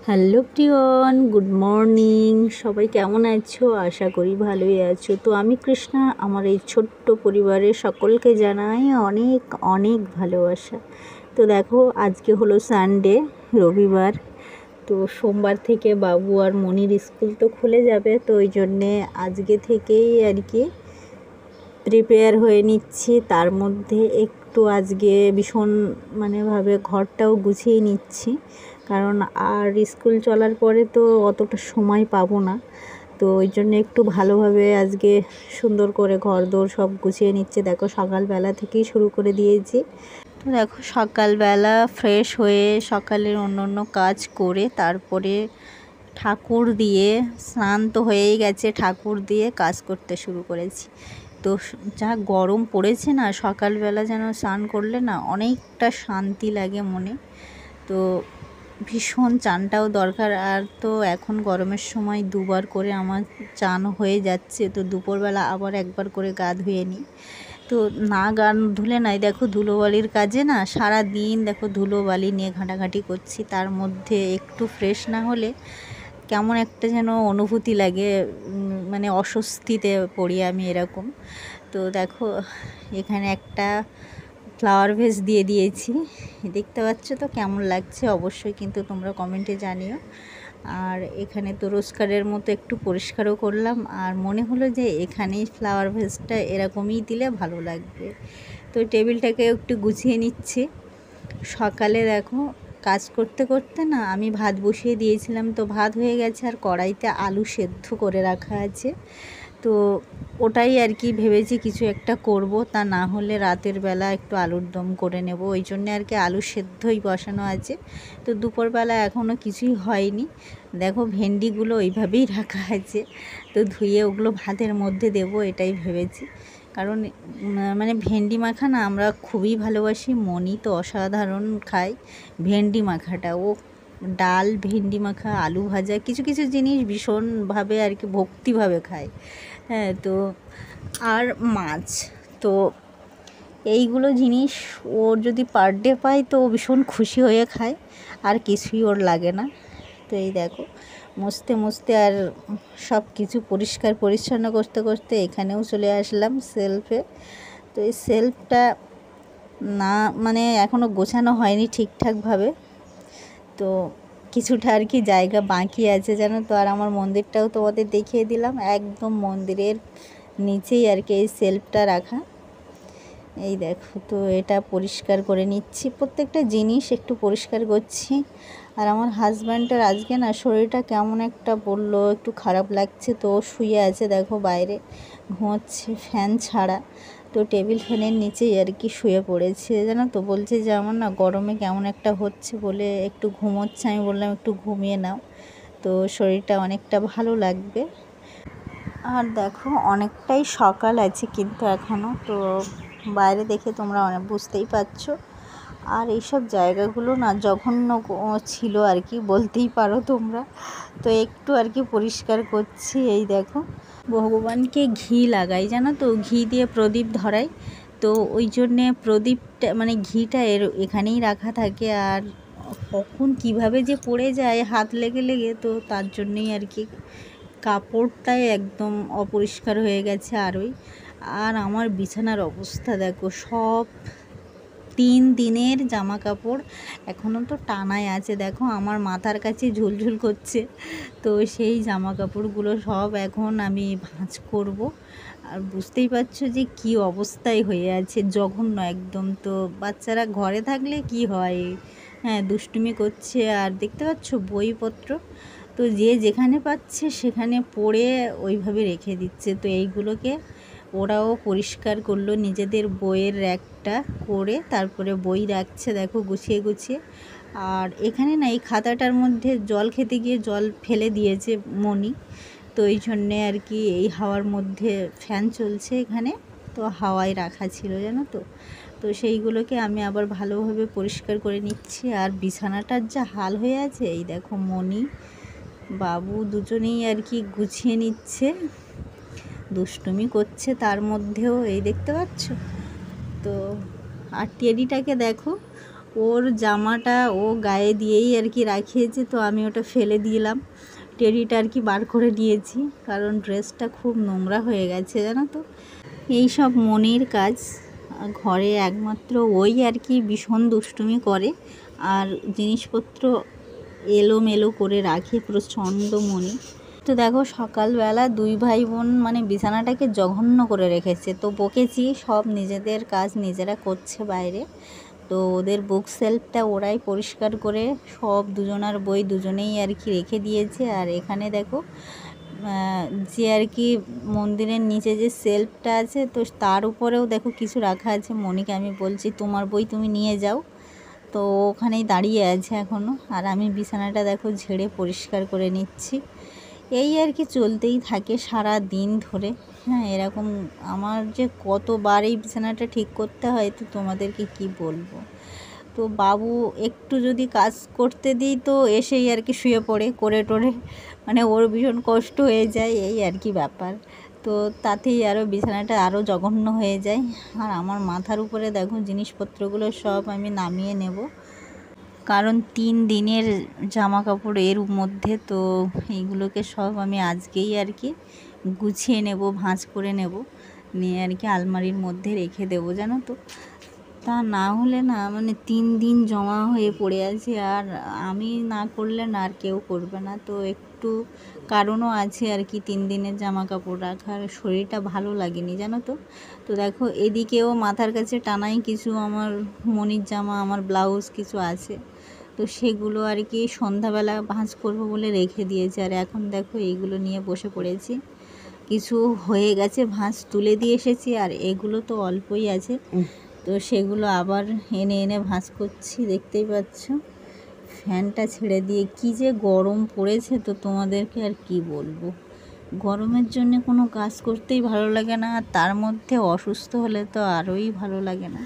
Hello প্রিয়ন, good morning. সবাই কেমন আছো? আশা করি ভালোই আছো। তো আমি কৃষ্ণা, আমার এই ছোট্ট পরিবারের সকলকে জানাই অনেক অনেক ভালোবাসা। তো দেখো, আজকে হলো সানডে, রবিবার। তো সোমবার থেকে বাবু আর মনির স্কুল তো খুলে যাবে, তো ওই জন্যে আজকে থেকেই আর কি প্রিপেয়ার হয়ে নিচ্ছি। তার মধ্যে একটু আজকে ভীষণ ভাবে ঘরটাও গুছিয়ে নিচ্ছি, কারণ আর স্কুল চলার পরে তো অতটা সময় পাবো না। তো ওই জন্য একটু ভালোভাবে আজকে সুন্দর করে ঘর দোর সব গুছিয়ে নিচ্ছে। দেখো, সকালবেলা থেকেই শুরু করে দিয়েছি। তো দেখো, সকালবেলা ফ্রেশ হয়ে সকালের অন্য কাজ করে তারপরে ঠাকুর দিয়ে, স্নান তো হয়েই গেছে, ঠাকুর দিয়ে কাজ করতে শুরু করেছি। তো যা গরম পড়েছে না, সকালবেলা যেন স্নান করলে না অনেকটা শান্তি লাগে মনে। তো ভীষণ চানটাও দরকার। আর তো এখন গরমের সময় দুবার করে আমার চান হয়ে যাচ্ছে, তো দুপুরবেলা আবার একবার করে গা ধুয়ে নিই। তো না গা ধুলে নাই, দেখো ধুলোবালির কাজে না সারা দিন দেখো ধুলোবালি নিয়ে ঘাঁটাঘাঁটি করছি, তার মধ্যে একটু ফ্রেশ না হলে কেমন একটা যেন অনুভূতি লাগে, অস্বস্তিতে পড়ি আমি এরকম। তো দেখো, এখানে একটা ফ্লাওয়ার ভেস দিয়ে দিয়েছি, দেখতে পাচ্ছ তো কেমন লাগছে অবশ্যই কিন্তু তোমরা কমেন্টে জানিও। আর এখানে তো রোজকারের মতো একটু পরিষ্কারও করলাম, আর মনে হলো যে এখানেই ফ্লাওয়ার ভেসটা এরকমই দিলে ভালো লাগবে। তো টেবিলটাকে একটু গুছিয়ে নিচ্ছি। সকালে দেখো কাজ করতে করতে না আমি ভাত বসিয়ে দিয়েছিলাম, তো ভাত হয়ে গেছে, আর কড়াইতে আলু সেদ্ধ করে রাখা আছে। তো ওটাই আর কি ভেবেছি কিছু একটা করব, তা না হলে রাতের বেলা একটু আলুর দম করে নেব, ওই জন্য আর কি আলু সেদ্ধই বসানো আছে। তো দুপুরবেলা এখনও কিছুই হয়নি। দেখো, ভেন্ডিগুলো ওইভাবেই রাখা আছে, তো ধুয়ে ওগুলো ভাতের মধ্যে দেব এটাই ভেবেছি। কারণ ভেন্ডি মাখা না আমরা খুবই ভালোবাসি, মনি তো অসাধারণ খায় ভেন্ডি মাখাটা। ও ডাল, ভেন্ডি মাখা, আলু ভাজা, কিছু কিছু জিনিস ভীষণভাবে আর কি ভক্তিভাবে খায়। হ্যাঁ, তো আর মাছ, তো এইগুলো জিনিস ওর যদি পার ডে পায় তো ও ভীষণ খুশি হয়ে খায়, আর কিছুই ওর লাগে না। তো এই দেখো, মুছতে আর সব কিছু পরিষ্কার পরিচ্ছন্ন করতে করতে এখানেও চলে আসলাম সেলফে। তো এই সেলফটা না এখনও গোছানো হয়নি ঠিকঠাকভাবে, তো কিছুটা আর কি জায়গা বাকি আছে জানো তো। আর আমার মন্দিরটাও তোমাদের দেখিয়ে দিলাম, একদম মন্দিরের নিচেই আর কি এই সেলফটা রাখা। এই দেখো, তো এটা পরিষ্কার করে নিচ্ছি, প্রত্যেকটা জিনিস একটু পরিষ্কার করছি। আর আমার হাজব্যান্ডের আজকে না শরীরটা কেমন একটা বললো, একটু খারাপ লাগছে, তো শুয়ে আছে দেখো বাইরে, ঘুমোচ্ছে ফ্যান ছাড়া। তো টেবিল ফ্যানের নিচেই আর কি শুয়ে পড়েছে জানো তো। বলছে যে আমার না গরমে কেমন একটা হচ্ছে বলে একটু ঘুমোচ্ছে। আমি বললাম একটু ঘুমিয়ে নাও, তো শরীরটা অনেকটা ভালো লাগবে। আর দেখো, অনেকটাই সকাল আছে কিন্তু এখনও, তো বাইরে দেখে তোমরা অনেক বুঝতেই পারছো। আর এইসব জায়গাগুলো না জঘন্য ছিল আর কি, বলতেই পারো তোমরা। তো একটু আর কি পরিষ্কার করছি। এই দেখো, ভগবানকে ঘি লাগাই জানো তো, ঘি দিয়ে প্রদীপ ধরাই, তো ওই জন্যে প্রদীপটা ঘিটা এখানেই রাখা থাকে। আর কখন কিভাবে যে পড়ে যায় হাত লেগে লেগে, তো তার জন্যেই আর কি কাপড়টাই একদম অপরিষ্কার হয়ে গেছে আরই। আর আমার বিছানার অবস্থা দেখো, সব 3 দিনের জামা কাপড় এখনও তো টানায় আছে, দেখো আমার মাথার কাছে ঝুলঝুল করছে। তো সেই জামা কাপড়গুলো সব এখন আমি ভাঁজ করব। আর বুঝতেই পারছো যে কি অবস্থায় হয়ে আছে, জঘন্য একদম। তো বাচ্চারা ঘরে থাকলে কি হয়, হ্যাঁ দুষ্টুমি করছে, আর দেখতে পাচ্ছ বইপত্র তো যে যেখানে পাচ্ছে সেখানে পড়ে ওইভাবে রেখে দিচ্ছে। তো এইগুলোকে ওরাও পরিষ্কার করলো, নিজেদের বইয়ের র্যাকটা করে তারপরে বই রাখছে দেখো গুছিয়ে গুছিয়ে। আর এখানে না এই খাতাটার মধ্যে জল খেতে গিয়ে জল ফেলে দিয়েছে মনি, তো এই জন্যে আর কি এই হাওয়ার মধ্যে ফ্যান চলছে এখানে, তো হাওয়ায় রাখা ছিল জানো তো। তো সেইগুলোকে আমি আবার ভালোভাবে পরিষ্কার করে নিচ্ছি। আর বিছানাটার যা হাল হয়ে আছে, এই দেখো মনি বাবু দুজনেই আর কি গুছিয়ে নিচ্ছে, দুষ্টুমি করছে তার মধ্যেও, এই দেখতে পাচ্ছ তো। আর টেডিটাকে দেখো, ওর জামাটা ও গায়ে দিয়েই আর কি রাখিয়েছে, তো আমি ওটা ফেলে দিলাম, টেডিটা আর কি বার করে নিয়েছি, কারণ ড্রেসটা খুব নোংরা হয়ে গেছে জানো তো। এই সব মনির কাজ, ঘরে একমাত্র ওই আর কি ভীষণ দুষ্টুমি করে আর জিনিসপত্র এলোমেলো করে রাখে, প্রচণ্ড মনি। তো দেখো সকালবেলা দুই ভাই বোন মানে বিছানাটাকে জঘন্য করে রেখেছে, তো বকেছি, সব নিজেদের কাজ নিজেরা করছে বাইরে। তো ওদের বুক সেলফটা ওরাই পরিষ্কার করে সব দুজনার বই দুজনেই আর কি রেখে দিয়েছে। আর এখানে দেখো যে আর কি মন্দিরের নিচে যে সেলফটা আছে, তো তার উপরেও দেখো কিছু রাখা আছে। মনিকে আমি বলছি তোমার বই তুমি নিয়ে যাও, তো ওখানেই দাঁড়িয়ে আছে এখনও। আর আমি বিছানাটা দেখো ঝেড়ে পরিষ্কার করে নিচ্ছি। এই আর কি চলতেই থাকে সারা দিন ধরে। হ্যাঁ, এরকম আমার যে কতবার এই বিছানাটা ঠিক করতে হয় তো তোমাদেরকে কি বলবো। তো বাবু একটু যদি কাজ করতে দিই তো এসেই আর কি শুয়ে পড়ে করে টোরে, মানে ওর ভীষণ কষ্ট হয়ে যায়, এই আর কি ব্যাপার। তো তাতেই আরও বিছানাটা আরও জঘন্য হয়ে যায়। আর আমার মাথার উপরে দেখো জিনিসপত্রগুলো সব আমি নামিয়ে নেব, কারণ 3 দিনের জামা কাপড় এর মধ্যে, তো এইগুলোকে সব আমি আজকেই আর কি গুছিয়ে নেব, ভাঁজ করে নেব, নিয়ে আর কি আলমারির মধ্যে রেখে দেবো জানো তো। তা না হলে না মানে 3 দিন জমা হয়ে পড়ে আছে, আর আমি না করলে না আর কেউ করবে না। তো একটু কারণও আছে আর কি 3 দিনের জামা কাপড় রাখার, শরীরটা ভালো লাগেনি জানো তো। তো দেখো এদিকেও মাথার কাছে টানাই কিছু আমার মনির জামা, আমার ব্লাউজ কিছু আছে, তো সেগুলো আর কি সন্ধ্যাবেলা ভাঁজ করবো বলে রেখে দিয়েছি। আর এখন দেখো এইগুলো নিয়ে বসে পড়েছি, কিছু হয়ে গেছে ভাঁজ তুলে দিয়ে এসেছি, আর এগুলো তো অল্পই আছে, তো সেগুলো আবার এনে এনে ভাঁজ করছি। দেখতেই পাচ্ছ ফ্যানটা ছেড়ে দিয়ে কি যে গরম পড়েছে, তো তোমাদেরকে আর কি বলবো। গরমের জন্য কোনো কাজ করতেই ভালো লাগে না, আর তার মধ্যে অসুস্থ হলে তো আরোই ভালো লাগে না।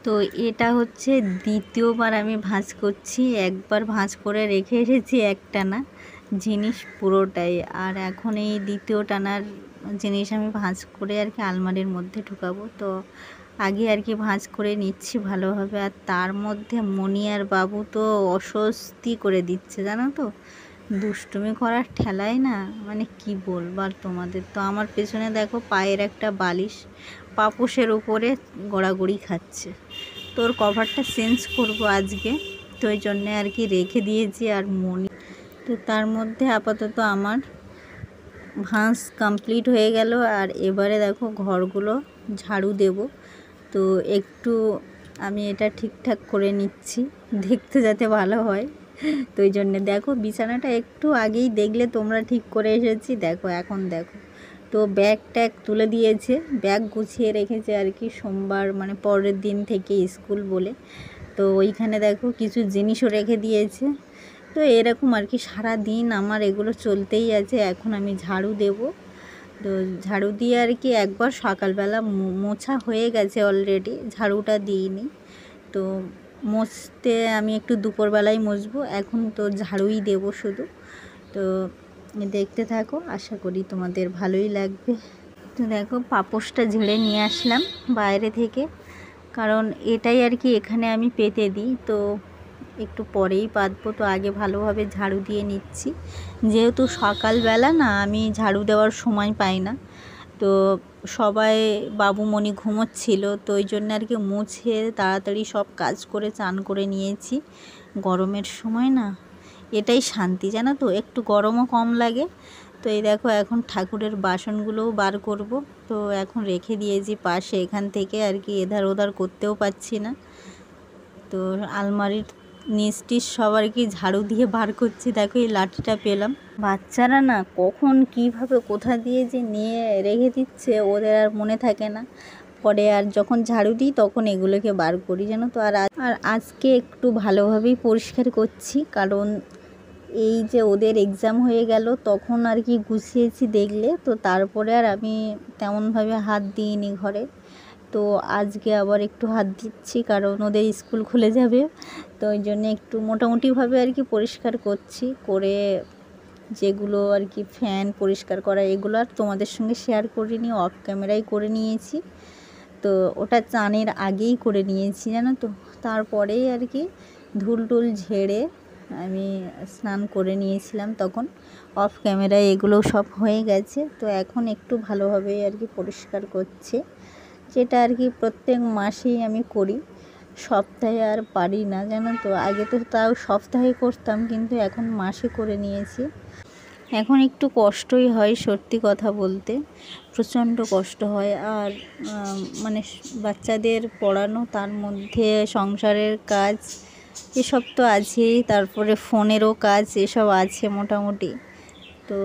তো এটা হচ্ছে দ্বিতীয়বার আমি ভাঁজ করছি, একবার ভাঁজ করে রেখে এসেছি একটানা জিনিস পুরোটাই, আর এখন এই দ্বিতীয় টানার জিনিস আমি ভাঁজ করে আর কি আলমারির মধ্যে ঢুকাবো। তো আগে আর কি ভাঁজ করে নিচ্ছি ভালোভাবে। আর তার মধ্যে মনি আর বাবু তো অস্বস্তি করে দিচ্ছে জানো তো, দুষ্টুমি করার ঠেলায় না, মানে কি বলবার তোমাদের। তো আমার পেছনে দেখো পায়ের একটা বালিশ পাপোশের উপরে গড়াগড়ি খাচ্ছে, তোর কভারটা চেঞ্জ করব আজকে, তো ওই জন্যে আর কি রেখে দিয়েছি। আর মনি তো তার মধ্যে আপাতত আমার ভাঁজ কমপ্লিট হয়ে গেল। আর এবারে দেখো ঘরগুলো ঝাড়ু দেব, তো একটু আমি এটা ঠিকঠাক করে নিচ্ছি, দেখতে যাতে ভালো হয়, তো ওই জন্যে দেখো বিছানাটা একটু আগেই দেখলে তোমরা ঠিক করে এসেছি, দেখো এখন দেখো। তো ব্যাগ ট্যাগ তুলে দিয়েছে, ব্যাগ গুছিয়ে রেখেছে আর কি, সোমবার মানে পরের দিন থেকে স্কুল বলে। তো ওইখানে দেখো কিছু জিনিসও রেখে দিয়েছে। তো এরকম আর কি সারা দিন আমার এগুলো চলতেই আছে। এখন আমি ঝাড়ু দেব, তো ঝাড়ু দিয়ে আর কি একবার সকালবেলা মোছা হয়ে গেছে অলরেডি, ঝাড়ুটা দিইনি। তো মুছতে আমি একটু দুপুরবেলায় মুছবো, এখন তো ঝাড়ুই দেব শুধু। তো দেখতে থাকো, আশা করি তোমাদের ভালোই লাগবে। তো দেখো পাপোশটা ঝেড়ে নিয়ে আসলাম বাইরে থেকে, কারণ এটাই আর কি এখানে আমি পেতে দিই, তো একটু পরেই পাতবো, তো আগে ভালোভাবে ঝাড়ু দিয়ে নিচ্ছি। যেহেতু সকালবেলা না আমি ঝাড়ু দেওয়ার সময় পাই না, তো সবাই বাবু মনি ঘুমোচ্ছিল, তো ওই জন্য আর কি মুছে তাড়াতাড়ি সব কাজ করে চান করে নিয়েছি। গরমের সময় না এটাই শান্তি জানো তো, একটু গরমও কম লাগে। তো এই দেখো এখন ঠাকুরের বাসনগুলোও বার করব, তো এখন রেখে দিয়েছি পাশে, এখান থেকে আর কি এধার ওধার করতেও পাচ্ছি না। তো আলমারির নিচটির সব আর কি ঝাড়ু দিয়ে বার করছি। দেখো এই লাঠিটা পেলাম, বাচ্চারা না কখন কিভাবে কোথা দিয়ে যে নিয়ে রেখে দিচ্ছে ওদের আর মনে থাকে না, পরে আর যখন ঝাড়ু দিই তখন এগুলোকে বার করি জানো তো। আর আজকে একটু ভালোভাবেই পরিষ্কার করছি, কারণ এই যে ওদের এক্সাম হয়ে গেল তখন আর কি গুছিয়েছি দেখলে, তো তারপরে আর আমি তেমনভাবে হাত দিইনি ঘরে। তো আজকে আবার একটু হাত দিচ্ছি, কারণ ওদের স্কুল খুলে যাবে, তো ওই জন্য একটু মোটামুটিভাবে আর কি পরিষ্কার করছি। করে যেগুলো আর কি ফ্যান পরিষ্কার করা এগুলো আর তোমাদের সঙ্গে শেয়ার করিনি, অফ ক্যামেরাই করে নিয়েছি। তো ওটা চানের আগেই করে নিয়েছি জানো তো। তারপরেই আর কি ধুল টুল ঝেড়ে আমি স্নান করে নিয়েছিলাম, তখন অফ ক্যামেরায় এগুলো সব হয়ে গেছে। তো এখন একটু ভালোভাবে আর কি পরিষ্কার করছি, যেটা আর কি প্রত্যেক মাসেই আমি করি, সপ্তাহে আর পারি না জানো তো। আগে তো তাও সপ্তাহে করতাম, কিন্তু এখন মাসে করে নিয়েছি। এখন একটু কষ্টই হয়, সত্যি কথা বলতে প্রচণ্ড কষ্ট হয়। আর মানে বাচ্চাদের পড়ানো, তার মধ্যে সংসারের কাজ এসব তো আছেই, তারপরে ফোনেরও কাজ এসব আছে মোটামুটি, তো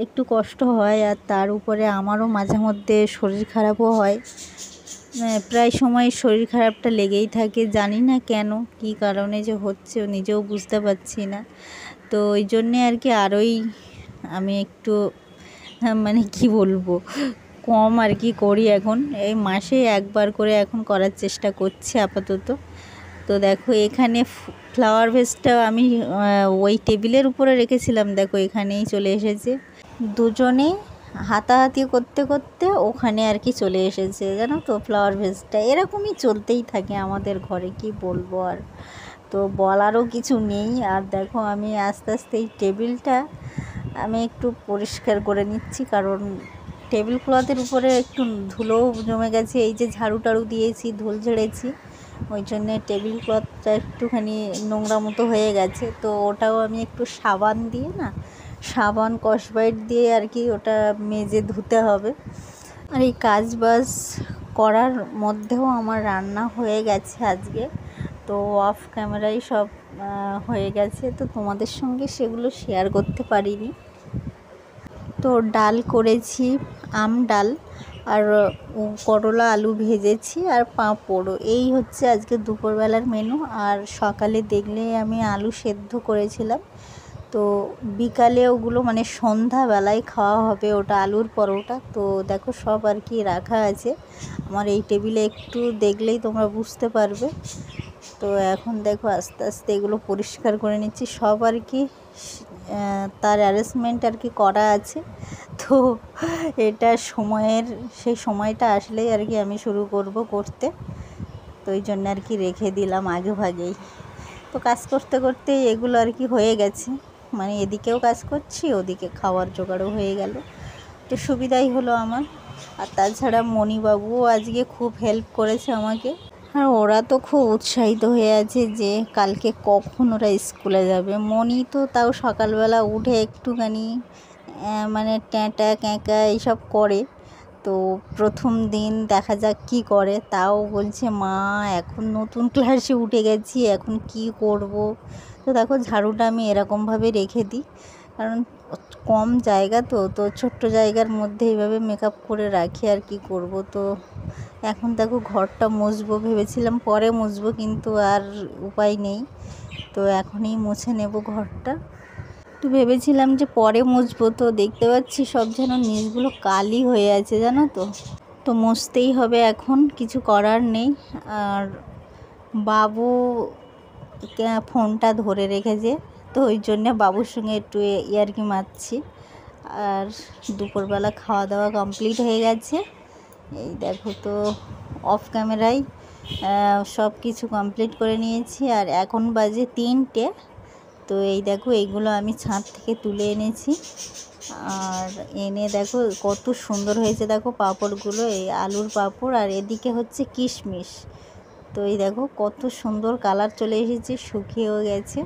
একটু কষ্ট হয়। আর তার উপরে আমারও মাঝে মধ্যে শরীর খারাপও হয়, প্রায় সময় শরীর খারাপটা লেগেই থাকে, জানি না কেন, কী কারণে যে হচ্ছে নিজেও বুঝতে পারছি না। তো ওই জন্যে আর কি আরোই আমি একটু মানে কি বলবো, কম আর কি করি এখন, এই মাসে একবার করে এখন করার চেষ্টা করছি আপাতত। তো দেখো এখানে ফ্লাওয়ার ভেসটা আমি ওই টেবিলের উপরে রেখেছিলাম, দেখো এখানেই চলে এসেছে, দুজনে হাতাহাতি করতে করতে ওখানে আর কি চলে এসেছে জানো তো। ফ্লাওয়ার ভেসটা এরকমই চলতেই থাকে আমাদের ঘরে, কি বলবো আর, তো বলারও কিছু নেই। আর দেখো আমি আস্তে আস্তে এই টেবিলটা আমি একটু পরিষ্কার করে নিচ্ছি, কারণ টেবিল ক্লথের উপরে একটু ধুলোও জমে গেছে, এই যে ঝাড়ু টাড়ু দিয়েছি, ধুল ঝেড়েছি, ওই জন্যে টেবিল ক্লথটা একটুখানি নোংরা মতো হয়ে গেছে। তো ওটাও আমি একটু সাবান দিয়ে না, সাবান স্কচব্রাইট দিয়ে আর কি ওটা মেজে ধুতে হবে। আর এই কাজ বাজ করার মধ্যেও আমার রান্না হয়ে গেছে আজকে, তো অফ ক্যামেরায় সব হয়ে গেছে, তো তোমাদের সঙ্গে সেগুলো শেয়ার করতে পারিনি। তো ডাল করেছি, আম ডাল, আর করলা আলু ভেজেছি, আর পাঁপড়, এই হচ্ছে আজকে দুপুরবেলার মেনু। আর সকালে দেখলে আমি আলু সেদ্ধ করেছিলাম, তো বিকালে ওগুলো মানে সন্ধ্যাবেলায় খাওয়া হবে, ওটা আলুর পরোটা। তো দেখো সব আর কি রাখা আছে আমার এই টেবিলে, একটু দেখলেই তোমরা বুঝতে পারবে। তো এখন দেখো আস্তে আস্তে এগুলো পরিষ্কার করে নিচ্ছি, সব আর কি তার অ্যারেঞ্জমেন্ট আর কি করা আছে। তো এটা সময়ের, সেই সময়টা আসলেই আর কি আমি শুরু করব করতে, তো ওই জন্য আর কি রেখে দিলাম আগে ভাগেই। তো কাজ করতে করতে এগুলো আর কি হয়ে গেছে, মানে এদিকেও কাজ করছি, ওদিকে খাওয়ার জোগাড়ও হয়ে গেল, তো সুবিধাই হলো আমার। আর তাছাড়া মণিবাবুও আজকে খুব হেল্প করেছে আমাকে, আর ওরা তো খুব উৎসাহিত হয়ে আছে যে কালকে কখন ওরা স্কুলে যাবে। মণি তো তাও সকালবেলা উঠে একটুখানি মানে ট্যাঁটা ক্যাঁকা এইসব করে, তো প্রথম দিন দেখা যাক কি করে। তাও বলছে মা এখন নতুন ক্লাসে উঠে গেছি, এখন কি করব। তো দেখো ঝাড়ুটা আমি এরকমভাবে রেখে দিই, কারণ কম জায়গা, তো ছোট্ট জায়গার মধ্যে এইভাবে মেকআপ করে রাখি, আর কি করব। তো এখন দেখো ঘরটা মুছবো, ভেবেছিলাম পরে মুছবো, কিন্তু আর উপায় নেই, তো এখনই মুছে নেব ঘরটা। তো ভেবেছিলাম যে পরে মুছবো, তো দেখতে পাচ্ছি সব যেন নিচগুলো কালি হয়ে আছে জানো তো। তো মুছতেই হবে এখন, কিছু করার নেই। আর বাবু ফোনটা ধরে রেখেছে, তো ওই জন্যে বাবুর সঙ্গে একটু ইয়ার্কি মারছি। আর দুপুরবেলা খাওয়া দাওয়া কমপ্লিট হয়ে গেছে, এই দেখো। তো অফ ক্যামেরায় সব কিছু কমপ্লিট করে নিয়েছি, আর এখন বাজে 3টে। তো এই দেখো এইগুলো আমি ছাদ থেকে তুলে এনেছি, আর এনে দেখো কত সুন্দর হয়েছে, দেখো পাঁপড়গুলো, এই আলুর পাঁপড়, আর এদিকে হচ্ছে কিশমিশ। তো এই দেখো কত সুন্দর কালার চলে এসেছে, শুকিয়েও গেছে।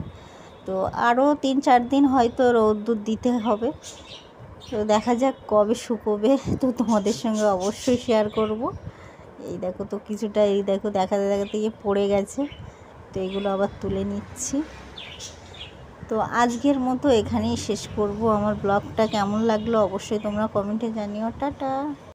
তো আরও 3-4 দিন হয়তো রোদ্দুর দিতে হবে, তো দেখা যাক কবে শুকোবে, তো তোমাদের সঙ্গে অবশ্যই শেয়ার করব। এই দেখো তো কিছুটা, এই দেখো দেখাতে দেখাতে পড়ে গেছে, তো এগুলো আবার তুলে নিচ্ছি। তো আজকের মতো এখানেই শেষ করব। আমার ব্লগটা কেমন লাগলো অবশ্যই তোমরা কমেন্টে জানিও। টাটা।